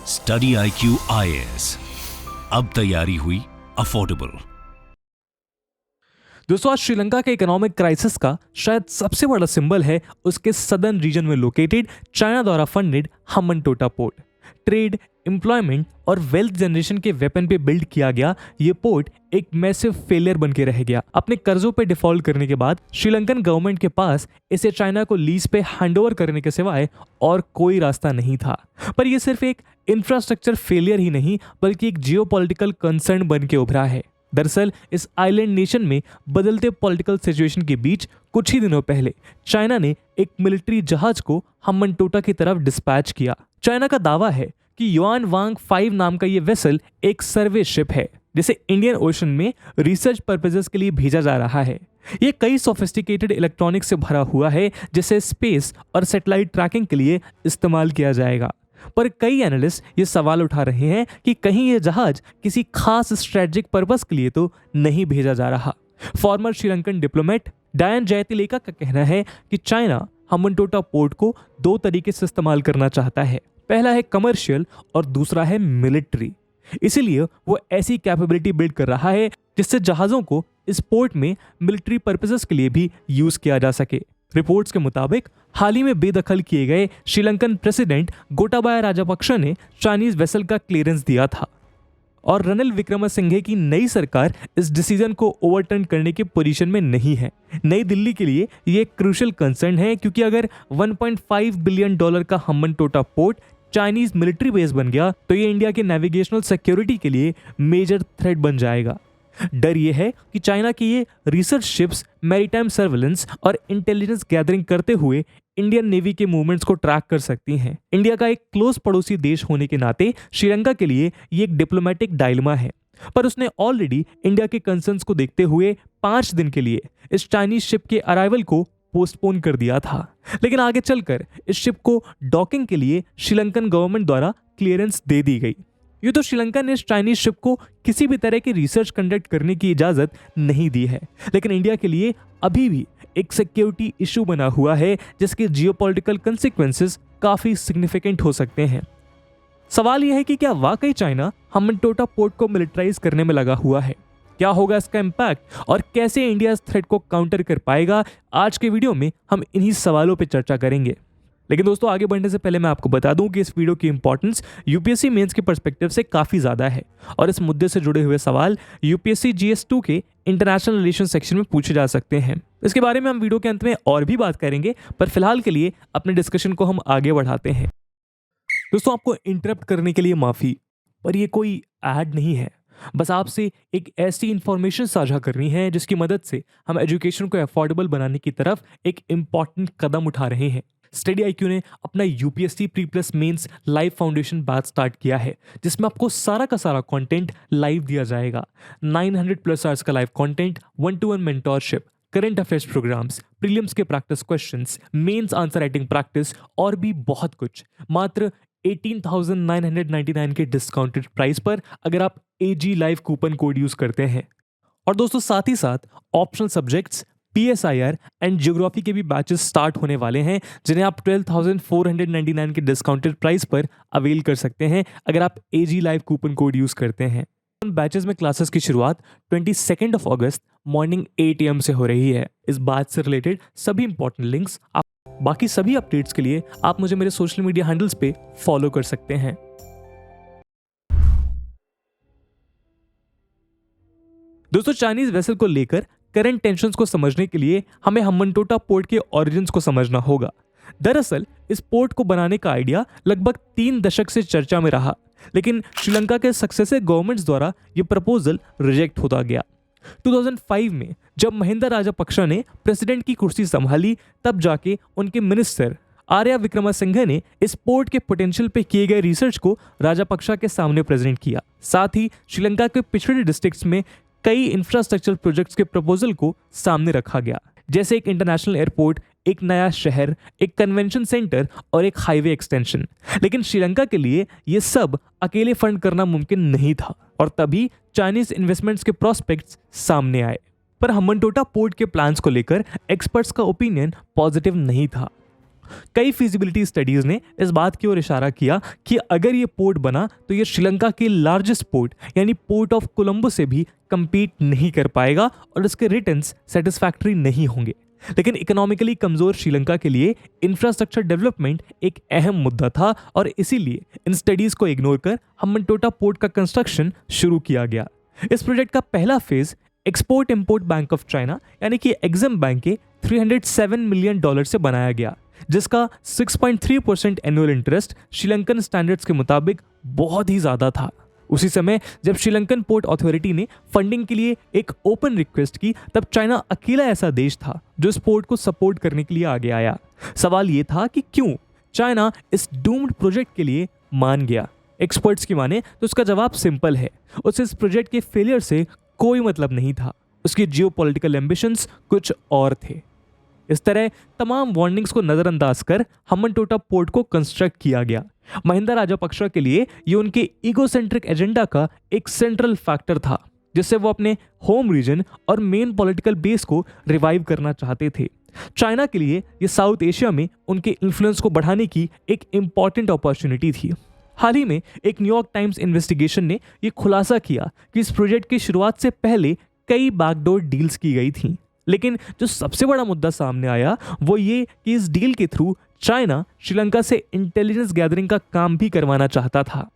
Study IQ IAS, अब तैयारी हुई अफोर्डेबल। दोस्तों, आज श्रीलंका के इकोनॉमिक क्राइसिस का शायद सबसे बड़ा सिंबल है उसके सदर्न रीजन में लोकेटेड चाइना द्वारा funded Hambantota port. Trade, employment और वेल्थ जनरेशन के वेपन पे बिल्ड किया गया ये पोर्ट एक मैसिव फेलियर बन के रह गया। अपने कर्जों पे डिफॉल्ट करने के बाद श्रीलंकन गवर्नमेंट के पास इसे चाइना को लीज पे हैंडओवर करने के सिवाय और कोई रास्ता नहीं था। पर यह सिर्फ एक इंफ्रास्ट्रक्चर फेलियर ही नहीं बल्कि एक जियोपॉलिटिकल कंसर्न बन के उभरा है। दरअसल इस आइलैंड नेशन में बदलते पॉलिटिकल सिचुएशन के बीच कुछ ही दिनों पहले चाइना ने एक मिलिट्री जहाज को हम्बनटोटा की तरफ डिस्पैच किया। चाइना का दावा है कि युआन वांग 5 नाम का ये वेसल एक सर्वे शिप है जिसे इंडियन ओशन में रिसर्च पर्पसेस के लिए भेजा जा रहा है। ये कई सोफिस्टिकेटेड इलेक्ट्रॉनिक्स से भरा हुआ है जिसे स्पेस और सैटेलाइट ट्रैकिंग के लिए इस्तेमाल किया जाएगा। पर कई एनालिस्ट ये सवाल उठा रहे हैं कि कहीं ये जहाज किसी खास स्ट्रेटेजिक पर्पस के लिए तो नहीं भेजा जा रहा। फॉर्मर श्रीलंकन डिप्लोमेट डायन जयतिलेका का कहना है कि चाइना हम्बनटोटा पोर्ट को 2 तरीके से इस्तेमाल करना चाहता है। पहला है कमर्शियल और दूसरा है मिलिट्री। इसीलिए वो ऐसी कैपेबिलिटी बिल्ड कर रहा है जिससे जहाज़ों को इस पोर्ट में मिलिट्री पर्पसेस के लिए भी यूज किया जा सके। रिपोर्ट्स के मुताबिक हाल ही में बेदखल किए गए श्रीलंकन प्रेसिडेंट गोटाबाया राजापक्सा ने चाइनीज वेसल का क्लियरेंस दिया था और रनिल विक्रमसिंघे की नई सरकार इस डिसीजन को ओवरटर्न करने की पोजीशन में नहीं है। नई दिल्ली के लिए ये एक क्रूशियल कंसर्न है क्योंकि अगर $1.5 बिलियन का Hambantota port Chinese military base बन गया तो ये इंडिया के नेविगेशनल सिक्योरिटी के लिए मेजर थ्रेट बन जाएगा। डर ये है कि चाइना की ये रिसर्च शिप्स मैरीटाइम सर्वेलेंस और इंटेलिजेंस गैदरिंग करते हुए इंडियन नेवी के मूवमेंट्स को ट्रैक कर सकती हैं। इंडिया का एक क्लोज पड़ोसी देश होने के नाते श्रीलंका के लिए ये एक डिप्लोमेटिक डायलेमा है। पर उसने ऑलरेडी इंडिया के कंसर्न्स को देखते हुए 5 दिन के लिए इस चाइनीज शिप के अराइवल को पोस्टपोन कर दिया था। लेकिन आगे चलकर इस शिप को डॉकिंग के लिए श्रीलंकन गवर्नमेंट द्वारा क्लियरेंस दे दी गई। ये तो श्रीलंका ने इस चाइनीज शिप को किसी भी तरह की रिसर्च कंडक्ट करने की इजाजत नहीं दी है, लेकिन इंडिया के लिए अभी भी एक सिक्योरिटी इशू बना हुआ है जिसके जियोपॉलिटिकल कंसिक्वेंसेस काफी सिग्निफिकेंट हो सकते हैं। सवाल यह है कि क्या वाकई चाइना हम्बनटोटा पोर्ट को मिलिटराइज करने में लगा हुआ है? क्या होगा इसका इम्पैक्ट और कैसे इंडिया इस थ्रेट को काउंटर कर पाएगा? आज के वीडियो में हम इन्हीं सवालों पर चर्चा करेंगे। लेकिन दोस्तों, आगे बढ़ने से पहले मैं आपको बता दूं कि इस वीडियो की इंपॉर्टेंस यूपीएससी मेंस के पर्सपेक्टिव से काफ़ी ज़्यादा है और इस मुद्दे से जुड़े हुए सवाल यूपीएससी GS2 के इंटरनेशनल रिलेशन सेक्शन में पूछे जा सकते हैं। इसके बारे में हम वीडियो के अंत में और भी बात करेंगे, पर फिलहाल के लिए अपने डिस्कशन को हम आगे बढ़ाते हैं। दोस्तों, आपको इंटरप्ट करने के लिए माफ़ी, पर यह कोई ऐड नहीं है। बस आपसे एक ऐसी इंफॉर्मेशन साझा करनी है जिसकी मदद से हम एजुकेशन को अफोर्डेबल बनाने की तरफ एक इम्पॉर्टेंट कदम उठा रहे हैं। स्टडी IQ ने अपना UPSC pre plus mains live foundation batch start किया है जिसमें आपको सारा का सारा कंटेंट लाइव दिया जाएगा। 900+ आवर्स का live content, 1-to-1 mentorship, current affairs programs, prelims के practice questions, mains answer writing practice और भी बहुत कुछ मात्र 18,999 के डिस्काउंटेड प्राइस पर अगर आप AG live coupon code use करते हैं। और दोस्तों, साथ ही साथ optional subjects, PSIR and geography के भी बैचेस स्टार्ट होने वाले हैं जिन्हें आप 12,499 के डिस्काउंटेड प्राइस पर अवेल कर सकते हैं अगर आप AG live coupon code use करते हैं। उन बैचेस में क्लासेस की शुरुआत 22 अगस्त मॉर्निंग 8 AM से हो रही है। इस बैच से रिलेटेड सभी इंपॉर्टेंट लिंक्स, बाकी सभी अपडेट्स के लिए आप मुझे मेरे सोशल मीडिया हैंडल्स पे फॉलो कर सकते हैं। दोस्तों, चाइनीज वेसल को लेकर करंट टेंशन्स को समझने के लिए हमें हम्बनटोटा पोर्ट के ओरिजिन्स को समझना होगा। दरअसल इस पोर्ट को बनाने का आइडिया लगभग 3 दशक से चर्चा में रहा, लेकिन श्रीलंका के सक्सेसिव गवर्नमेंट्स द्वारा यह प्रपोजल रिजेक्ट होता गया। 2005 में जब महिंदा राजापक्सा ने प्रेसिडेंट की कुर्सी संभाली तब जाके उनके मिनिस्टर आर्या विक्रमसिंघे ने इस पोर्ट के पोटेंशियल पे किए गए रिसर्च को राजापक्सा के सामने प्रेजेंट किया। साथ ही श्रीलंका के पिछड़े डिस्ट्रिक्ट्स में कई इंफ्रास्ट्रक्चर प्रोजेक्ट्स के प्रपोजल को सामने रखा गया, जैसे एक इंटरनेशनल एयरपोर्ट, एक नया शहर, एक कन्वेंशन सेंटर और एक हाईवे एक्सटेंशन। लेकिन श्रीलंका के लिए ये सब अकेले फंड करना मुमकिन नहीं था और तभी चाइनीज इन्वेस्टमेंट्स के प्रोस्पेक्ट्स सामने आए। पर हम्बनटोटा पोर्ट के प्लान्स को लेकर एक्सपर्ट्स का ओपिनियन पॉजिटिव नहीं था। कई फिजिबिलिटी स्टडीज ने इस बात की ओर इशारा किया कि अगर ये पोर्ट बना तो ये श्रीलंका के लार्जेस्ट पोर्ट यानी पोर्ट ऑफ कोलंबो से भी compete नहीं कर पाएगा और इसके रिटर्न्स सेटिस्फैक्टरी नहीं होंगे। लेकिन इकोनॉमिकली कमजोर श्रीलंका के लिए इंफ्रास्ट्रक्चर डेवलपमेंट एक अहम मुद्दा था और इसीलिए इन स्टडीज को इग्नोर कर हम्बनटोटा पोर्ट का कंस्ट्रक्शन शुरू किया गया। इस प्रोजेक्ट का पहला phase export import bank of China यानी कि एग्जिम बैंक के $307 मिलियन से बनाया गया, जिसका 6.3% एनुअल इंटरेस्ट श्रीलंकन स्टैंडर्ड्स के मुताबिक बहुत ही ज्यादा था। उसी समय जब श्रीलंकन पोर्ट अथॉरिटी ने फंडिंग के लिए एक ओपन रिक्वेस्ट की, तब चाइना अकेला ऐसा देश था जो इस पोर्ट को सपोर्ट करने के लिए आगे आया। सवाल ये था कि क्यों चाइना इस डूम्ड प्रोजेक्ट के लिए मान गया। एक्सपर्ट्स की माने तो उसका जवाब सिंपल है, उसे इस प्रोजेक्ट के फेलियर से कोई मतलब नहीं था, उसके जियोपॉलिटिकल एम्बिशंस कुछ और थे। इस तरह तमाम वार्निंग्स को नजरअंदाज कर हम्बनटोटा पोर्ट को कंस्ट्रक्ट किया गया। महिंदा राजापक्षा के लिए ये उनके ईगोसेंट्रिक एजेंडा का एक सेंट्रल फैक्टर था, जिससे वो अपने होम रीजन और मेन पॉलिटिकल बेस को रिवाइव करना चाहते थे। चाइना के लिए ये साउथ एशिया में उनके इन्फ्लुएंस को बढ़ाने की एक इंपॉर्टेंट अपॉर्चुनिटी थी। हाल ही में एक न्यूयॉर्क टाइम्स इन्वेस्टिगेशन ने यह खुलासा किया कि इस प्रोजेक्ट की शुरुआत से पहले कई बैकडोर डील्स की गई थीं। लेकिन जो सबसे बड़ा मुद्दा सामने आया वो ये कि इस डील के थ्रू चाइना श्रीलंका से इंटेलिजेंस गैदरिंग का काम भी करवाना चाहता था।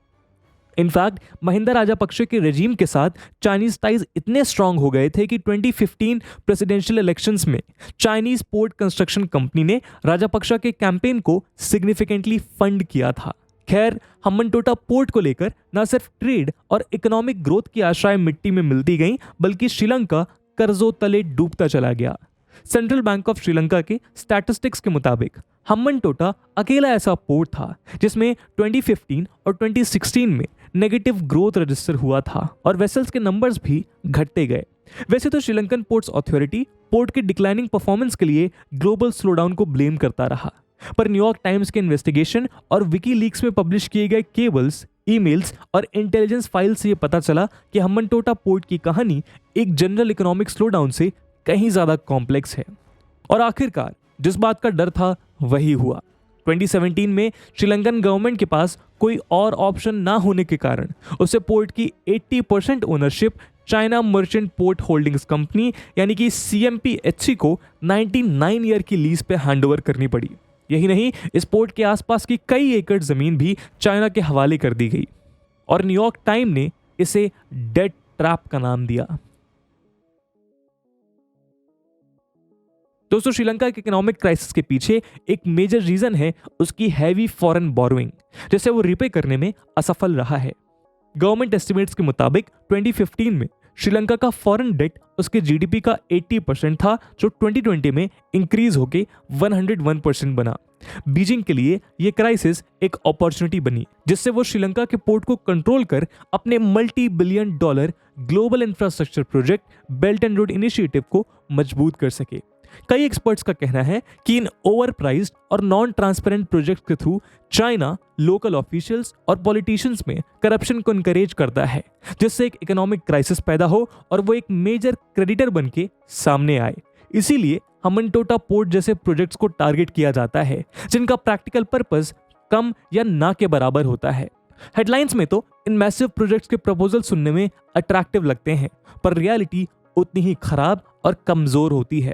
इनफैक्ट महिंदा राजापक्षे के रेजीम के साथ चाइनीज टाइज इतने स्ट्रांग हो गए थे कि 2015 प्रेसिडेंशियल इलेक्शंस में चाइनीज पोर्ट कंस्ट्रक्शन कंपनी ने राजापक्षा के कैंपेन को सिग्निफिकेंटली फंड किया था। खैर, हम्बनटोटा पोर्ट को लेकर न सिर्फ ट्रेड और इकोनॉमिक ग्रोथ की आशाएं मिट्टी में मिलती गईं, बल्कि श्रीलंका कर्जों तले डूबता चला गया। सेंट्रल बैंक ऑफ श्रीलंका के स्टैटिस्टिक्स के मुताबिक हम्बनटोटा अकेला ऐसा पोर्ट था जिसमें 2015 और 2016 में नेगेटिव ग्रोथ रजिस्टर हुआ था और वेसल्स के नंबर्स भी घटते गए। वैसे तो श्रीलंकन पोर्ट्स अथॉरिटी पोर्ट के डिक्लाइनिंग परफॉर्मेंस के लिए ग्लोबल स्लोडाउन को ब्लेम करता रहा, पर न्यूयॉर्क टाइम्स के इन्वेस्टिगेशन और विकीलीक्स में पब्लिश किए गए केबल्स, ईमेल्स और इंटेलिजेंस फाइल से यह पता चला कि हम्बनटोटा पोर्ट की कहानी एक जनरल इकोनॉमिक स्लोडाउन से कहीं ज्यादा कॉम्प्लेक्स है। और आखिरकार जिस बात का डर था वही हुआ। 2017 में श्रीलंकन गवर्नमेंट के पास कोई और ऑप्शन ना होने के कारण उसे पोर्ट की 80% ownership China merchant port holdings company यानी कि CMPHC को 99 ईयर की लीज पे हैंडओवर करनी पड़ी। यही नहीं, इस पोर्ट के आसपास की कई एकड़ जमीन भी चाइना के हवाले कर दी गई और न्यूयॉर्क टाइम ने इसे डेट ट्रैप का नाम दिया। दोस्तों, श्रीलंका के इकोनॉमिक क्राइसिस के पीछे एक मेजर रीजन है उसकी हैवी फॉरेन बोरोइंग, जिसे वो रिपे करने में असफल रहा है। गवर्नमेंट एस्टिमेट्स के मुताबिक 2015 में श्रीलंका का फॉरेन डेट उसके जीडीपी का 80% था, जो 2020 में इंक्रीज होके 101% बना। बीजिंग के लिए यह क्राइसिस एक अपॉर्चुनिटी बनी, जिससे वो श्रीलंका के पोर्ट को कंट्रोल कर अपने $multi-billion global infrastructure project belt and road initiative को मजबूत कर सके। कई एक्सपर्ट्स का कहना है कि इन ओवर प्राइस्ड और नॉन ट्रांसपेरेंट प्रोजेक्ट के थ्रू चाइना लोकल ऑफिशियल्स और पॉलिटिशियंस में करप्शन को इनकरेज करता है, जिससे एक इकोनॉमिक क्राइसिस पैदा हो और वो एक मेजर क्रेडिटर बन के सामने आए। इसीलिए हम्बनटोटा पोर्ट जैसे प्रोजेक्ट्स को टारगेट किया जाता है, जिनका प्रैक्टिकल पर्पस कम या ना के बराबर होता है। हेडलाइंस में तो इन मैसिव प्रोजेक्ट्स के प्रपोजल सुनने में अट्रैक्टिव लगते हैं, पर रियलिटी उतनी ही खराब और कमजोर होती है।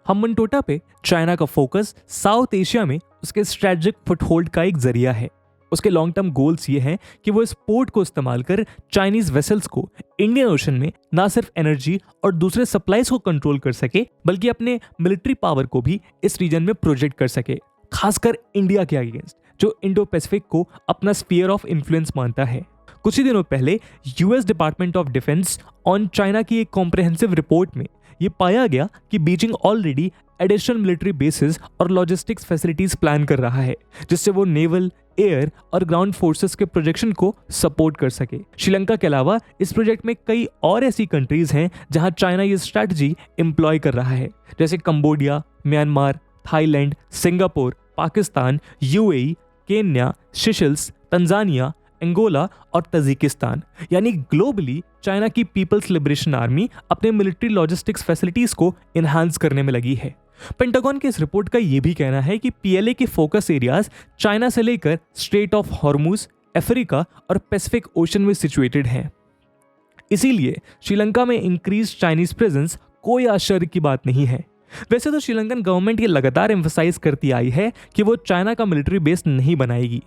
हम्बनटोटा पे चाइना का फोकस साउथ एशिया में उसके स्ट्रेटेजिक फुटहोल्ड का एक जरिया है। उसके लॉन्ग टर्म गोल्स ये हैं कि वो इस पोर्ट को इस्तेमाल कर चाइनीज वेसल्स को इंडियन ओशन में ना सिर्फ एनर्जी और दूसरे सप्लाईज को कंट्रोल कर सके, बल्कि अपने मिलिट्री पावर को भी इस रीजन में प्रोजेक्ट कर सके, खासकर इंडिया के अगेंस्ट, जो इंडो पैसिफिक को अपना स्फीयर ऑफ इन्फ्लुएंस मानता है। कुछ ही दिनों पहले US department of defence on China की एक कॉम्प्रिहेंसिव रिपोर्ट में ये पाया गया कि Beijing already additional military bases और लॉजिस्टिक्स फैसिलिटीज प्लान कर रहा है, जिससे वो नेवल, एयर और ग्राउंड फोर्सेस के प्रोजेक्शन को सपोर्ट कर सके। श्रीलंका के अलावा इस प्रोजेक्ट में कई और ऐसी कंट्रीज हैं जहां चाइना ये स्ट्रैटेजी एम्प्लॉय कर रहा है, जैसे Cambodia, Myanmar, Thailand, Singapore, Pakistan, UAE, Kenya, Seychelles, Tanzania, Angola और तजिकिस्तान। यानी ग्लोबली चाइना की पीपल्स लिबरेशन आर्मी अपने मिलिट्री लॉजिस्टिक्स फैसिलिटीज को इनहांस करने में लगी है। पेंटागन के इस रिपोर्ट का यह भी कहना है कि पीएलए के फोकस एरियाज चाइना से लेकर स्ट्रेट ऑफ हॉर्मुज, अफ्रीका और पैसिफिक ओशन में सिचुएटेड हैं। इसीलिए श्रीलंका में इंक्रीज चाइनीज प्रेजेंस कोई आश्चर्य की बात नहीं है। वैसे तो श्रीलंकन गवर्नमेंट ये लगातार एम्फसाइज करती आई है कि वो चाइना का मिलिट्री बेस नहीं बनाएगी,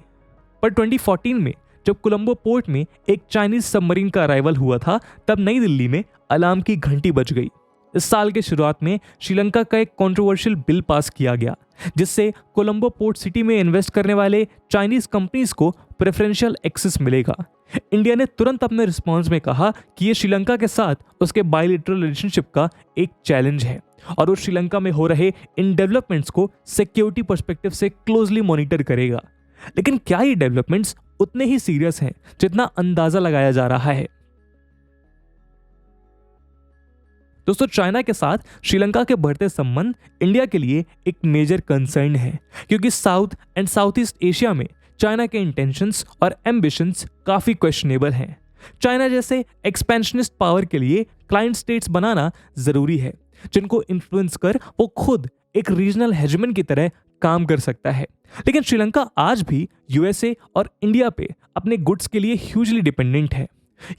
पर 2014 में जब कोलंबो पोर्ट में एक चाइनीज सबमरीन का अराइवल हुआ था, तब नई दिल्ली में अलार्म की घंटी बज गई। इस साल के शुरुआत में श्रीलंका का एक कंट्रोवर्शियल बिल पास किया गया, जिससे कोलंबो पोर्ट सिटी में इन्वेस्ट करने वाले चाइनीज कंपनीज को प्रेफरेंशियल एक्सेस मिलेगा। इंडिया ने तुरंत अपने रिस्पॉन्स में कहा कि ये श्रीलंका के साथ उसके बायलैटरल रिलेशनशिप का एक चैलेंज है और वो श्रीलंका में हो रहे इन डेवलपमेंट्स को सिक्योरिटी पर्सपेक्टिव से क्लोजली मॉनिटर करेगा। लेकिन क्या ये डेवलपमेंट्स उतने ही सीरियस हैं जितना अंदाजा लगाया जा रहा है? दोस्तों, चाइना के साथ श्रीलंका के बढ़ते संबंध इंडिया के लिए एक मेजर कंसर्न है, क्योंकि south and south east Asia में चाइना के इंटेंशंस और एम्बिशंस काफी क्वेश्चनेबल हैं। चाइना जैसे एक्सपेंशनिस्ट पावर के लिए क्लाइंट स्टेट्स बनाना जरूरी है, जिनको इन्फ्लुएंस कर वो खुद एक रीजनल हेजमन की तरह काम कर सकता है। लेकिन श्रीलंका आज भी यूएसए और इंडिया पे अपने गुड्स के लिए ह्यूजली डिपेंडेंट है।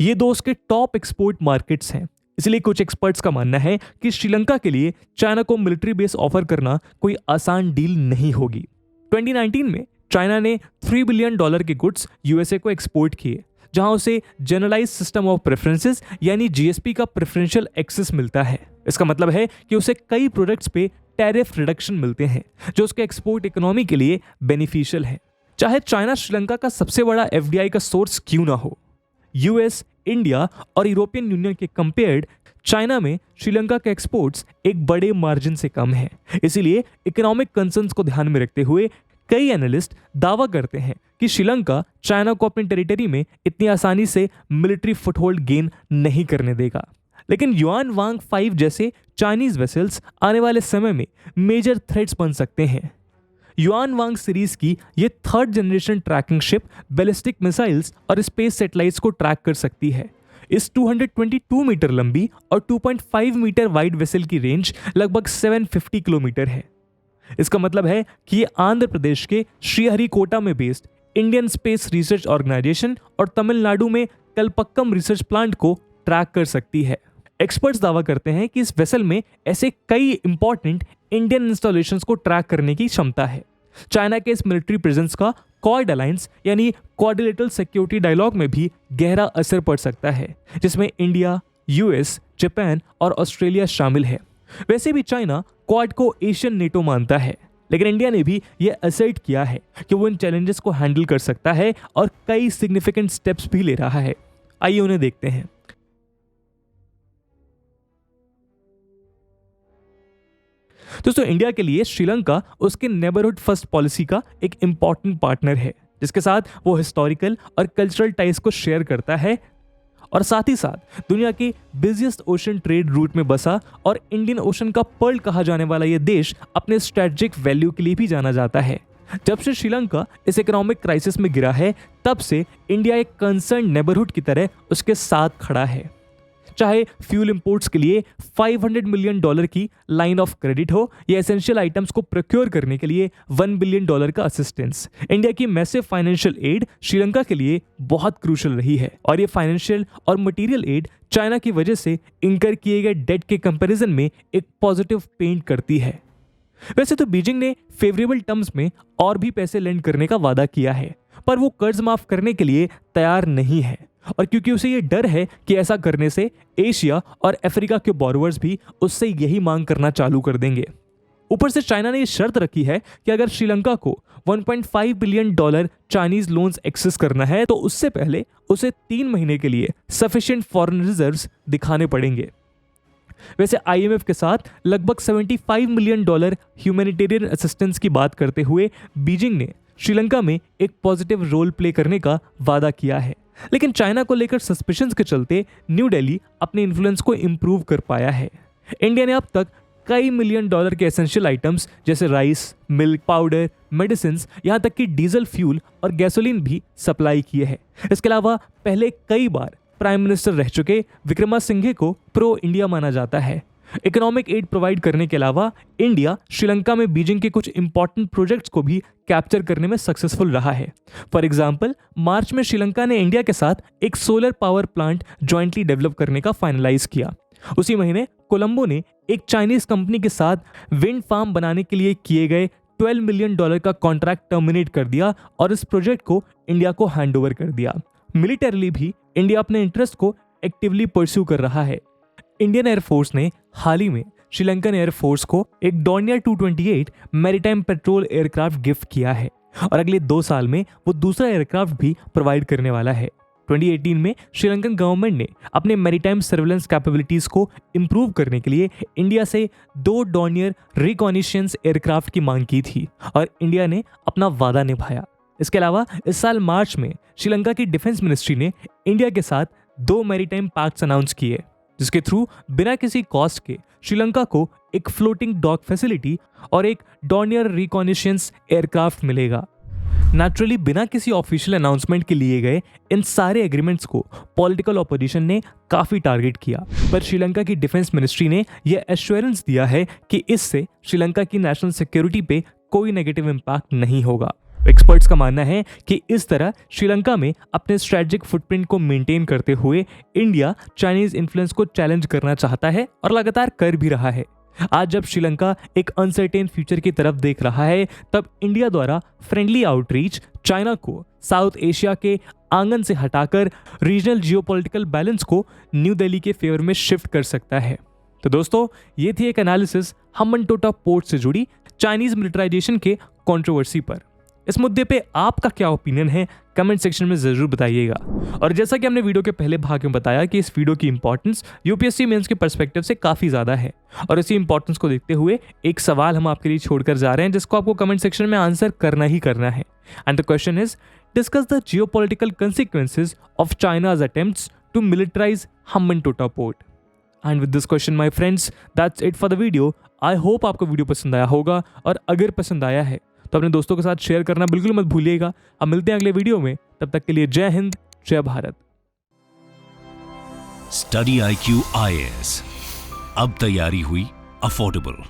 ये दो उसके टॉप एक्सपोर्ट मार्केट्स हैं। इसलिए कुछ एक्सपर्ट्स का मानना है कि श्रीलंका के लिए चाइना को मिलिट्री बेस ऑफर करना कोई आसान डील नहीं होगी। 2019 में चाइना ने $3 बिलियन के गुड्स यूएसए को एक्सपोर्ट किए, जहां उसे जनरलाइज सिस्टम ऑफ प्रेफरेंसेस यानी जीएसपी का प्रेफरेंशियल एक्सेस मिलता है। इसका मतलब है कि उसे कई प्रोडक्ट्स पे टैरिफ रिडक्शन मिलते हैं, जो उसके एक्सपोर्ट इकोनॉमी के लिए बेनिफिशियल है। चाहे चाइना श्रीलंका का सबसे बड़ा एफडीआई का सोर्स क्यों ना हो, यूएस, इंडिया और यूरोपियन यूनियन के कंपेयर्ड चाइना में श्रीलंका के एक्सपोर्ट्स एक बड़े मार्जिन से कम है। इसीलिए इकोनॉमिक कंसर्न्स को ध्यान में रखते हुए कई एनालिस्ट दावा करते हैं कि श्रीलंका चाइना को अपनी टेरिटरी में इतनी आसानी से मिलिट्री फुटहोल्ड गेन नहीं करने देगा। लेकिन युआन वांग 5 जैसे चाइनीज वेसल्स आने वाले समय में मेजर थ्रेट्स बन सकते हैं। युआन वांग सीरीज की ये 3rd generation tracking ship ballistic missiles और स्पेस सैटेलाइट्स को ट्रैक कर सकती है। इस 222 मीटर लंबी और 2.5 मीटर वाइड वेसल की रेंज लगभग 750 किलोमीटर है। इसका मतलब है कि ये आंध्र प्रदेश के श्रीहरिकोटा में based Indian Space Research Organisation और तमिलनाडु में कलपक्कम रिसर्च प्लांट को ट्रैक कर सकती है। एक्सपर्ट्स दावा करते हैं कि इस वेसल में ऐसे कई इंपॉर्टेंट इंडियन इंस्टॉलेशंस को ट्रैक करने की क्षमता है। चाइना के इस मिलिट्री प्रेजेंस का क्वाड अलायंस यानी क्वाड्रिलेटरल सिक्योरिटी डायलॉग में भी गहरा असर पड़ सकता है, जिसमें इंडिया, यूएस, जापान और ऑस्ट्रेलिया शामिल है। वैसे भी चाइना क्वाड को एशियन नेटो मानता है, लेकिन इंडिया ने भी यह असर्ट किया है कि वो इन चैलेंजेस को हैंडल कर सकता है और कई सिग्निफिकेंट स्टेप्स भी ले रहा है। आइए उन्हें देखते हैं। दोस्तों, इंडिया के लिए श्रीलंका उसके नेबरहुड फर्स्ट पॉलिसी का एक इंपॉर्टेंट पार्टनर है, जिसके साथ वो हिस्टोरिकल और कल्चरल टाइज को शेयर करता है और साथ ही साथ दुनिया के बिजिएस्ट ओशन ट्रेड रूट में बसा और इंडियन ओशन का पर्ल कहा जाने वाला यह देश अपने स्ट्रेटेजिक वैल्यू के लिए भी जाना जाता है। जब से श्रीलंका इस इकोनॉमिक क्राइसिस में गिरा है, तब से इंडिया एक कंसर्न नेबरहुड की तरह उसके साथ खड़ा है। चाहे फ्यूल इंपोर्ट्स के लिए $500 मिलियन की लाइन ऑफ क्रेडिट हो या एसेंशियल आइटम्स को प्रोक्योर करने के लिए $1 बिलियन का असिस्टेंस, इंडिया की मैसिव फाइनेंशियल एड श्रीलंका के लिए बहुत क्रूशल रही है। और ये फाइनेंशियल और मटेरियल एड चाइना की वजह से इंकर किए गए डेट के कंपैरिजन में एक पॉजिटिव पेंट करती है। वैसे तो बीजिंग ने फेवरेबल टर्म्स में और भी पैसे लेंड करने का वादा किया है, पर वो कर्ज माफ करने के लिए तैयार नहीं है, और क्योंकि उसे ये डर है कि ऐसा करने से एशिया और अफ्रीका के बोरोवर्स भी उससे यही मांग करना चालू कर देंगे। ऊपर से चाइना ने ये शर्त रखी है कि अगर श्रीलंका को $1.5 बिलियन चाइनीज लोन्स एक्सेस करना है, तो उससे पहले उसे 3 महीने के लिए सफिशिएंट फॉरेन रिजर्व्स दिखाने पड़ेंगे। वैसे आईएमएफ के साथ लगभग $75 मिलियन ह्यूमैनिटेरियन असिस्टेंस की बात करते हुए बीजिंग ने श्रीलंका में एक पॉजिटिव रोल प्ले करने का वादा किया है। लेकिन चाइना को लेकर सस्पिशंस के चलते न्यू दिल्ली अपने इन्फ्लुएंस को इंप्रूव कर पाया है। इंडिया ने अब तक कई $मिलियन के एसेंशियल आइटम्स जैसे राइस, मिल्क पाउडर, मेडिसिन, यहाँ तक कि डीजल फ्यूल और गैसोलीन भी सप्लाई किए हैं। इसके अलावा पहले कई बार प्राइम मिनिस्टर रह चुके विक्रमासिंघे को प्रो इंडिया माना जाता है। इकोनॉमिक एड प्रोवाइड करने के अलावा इंडिया श्रीलंका में बीजिंग के कुछ इंपॉर्टेंट प्रोजेक्ट्स को भी कैप्चर करने में सक्सेसफुल रहा है। फॉर एग्जाम्पल, मार्च में श्रीलंका ने इंडिया के साथ एक solar power plant jointly develop करने का फाइनलाइज किया। उसी महीने कोलंबो ने एक चाइनीज कंपनी के साथ विंड फार्म बनाने के लिए किए गए $12 मिलियन का कॉन्ट्रैक्ट टर्मिनेट कर दिया और इस प्रोजेक्ट को इंडिया को हैंडओवर कर दिया। मिलिटरीली भी इंडिया अपने इंटरेस्ट को एक्टिवली परस्यू कर रहा है। इंडियन एयरफोर्स ने हाल ही में श्रीलंकन एयरफोर्स को एक Dornier 228 maritime petrol aircraft gift किया है और अगले 2 साल में वो दूसरा एयरक्राफ्ट भी प्रोवाइड करने वाला है। 2018 में श्रीलंकन गवर्नमेंट ने अपने मैरीटाइम सर्वेलेंस कैपेबिलिटीज को इंप्रूव करने के लिए इंडिया से 2 डॉर्नियर रिकॉनिशंस एयरक्राफ्ट की मांग की थी और इंडिया ने अपना वादा निभाया। इसके अलावा इस साल मार्च में श्रीलंका की डिफेंस मिनिस्ट्री ने इंडिया के साथ 2 मैरीटाइम पैक्ट्स अनाउंस किए, जिसके थ्रू बिना किसी कॉस्ट के श्रीलंका को एक फ्लोटिंग डॉक फैसिलिटी और एक डॉर्नियर रिकॉनिशंस एयरक्राफ्ट मिलेगा। नेचुरली बिना किसी ऑफिशियल अनाउंसमेंट के लिए गए इन सारे एग्रीमेंट्स को पॉलिटिकल ऑपोजिशन ने काफी टारगेट किया, पर श्रीलंका की डिफेंस मिनिस्ट्री ने यह एश्योरेंस दिया है कि इससे श्रीलंका की नेशनल सिक्योरिटी पे कोई नेगेटिव इंपैक्ट नहीं होगा। एक्सपर्ट्स का मानना है कि इस तरह श्रीलंका में अपने स्ट्रेटेजिक फुटप्रिंट को मेंटेन करते हुए इंडिया चाइनीज इन्फ्लुएंस को चैलेंज करना चाहता है और लगातार कर भी रहा है। आज जब श्रीलंका एक अनसर्टेन फ्यूचर की तरफ देख रहा है, तब इंडिया द्वारा फ्रेंडली आउटरीच चाइना को साउथ एशिया के आंगन से हटाकर रीजनल जियोपॉलिटिकल बैलेंस को न्यू दिल्ली के फेवर में शिफ्ट कर सकता है। तो दोस्तों, ये थी एक एनालिसिस हम्बनटोटा पोर्ट से जुड़ी चाइनीज मिलिटराइजेशन के कंट्रोवर्सी पर। इस मुद्दे पे आपका क्या ओपिनियन है, कमेंट सेक्शन में जरूर बताइएगा। और जैसा कि हमने वीडियो के पहले भाग में बताया कि इस वीडियो की इंपॉर्टेंस यूपीएससी मेंस के पर्सपेक्टिव से काफी ज्यादा है और इसी इंपॉर्टेंस को देखते हुए एक सवाल हम आपके लिए छोड़कर जा रहे हैं, जिसको आपको कमेंट सेक्शन में आंसर करना ही करना है। And the question is, discuss the geopolitical consequences of China's attempts to militarise Hambantota port. And with this question my friends, that's it for the video. I hope आपको वीडियो पसंद आया होगा और अगर पसंद आया है तो अपने दोस्तों के साथ शेयर करना बिल्कुल मत भूलिएगा। अब मिलते हैं अगले वीडियो में, तब तक के लिए जय हिंद, जय भारत। स्टडी IQ IAS, अब तैयारी हुई अफोर्डेबल।